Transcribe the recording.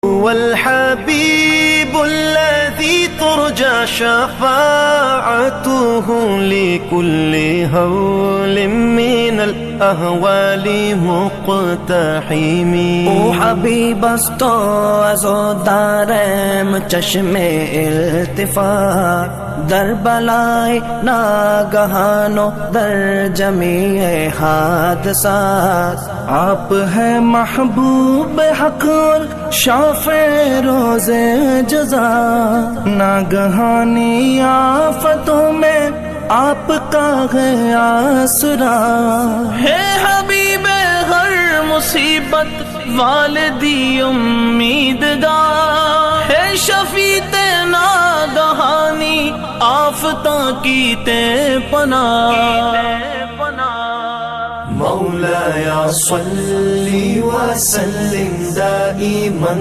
والحبيب الذي ترجى شفاعته لكل هول من الأهوال مقتحم. او حبیب است تو از و دارم چشم التفات، در بلای ناگہان و در جمیع حادثات. آپ ہے محبوب حق اور شافع روز جزا، ناگہانی آفتوں میں آپ کا ہے آسرا. ہے حبیب ہر مصیبت والدی امیدگار، ہے شفیع ناگہانی آفتاں کی تے پناہ. مولاي صل وسلم دائما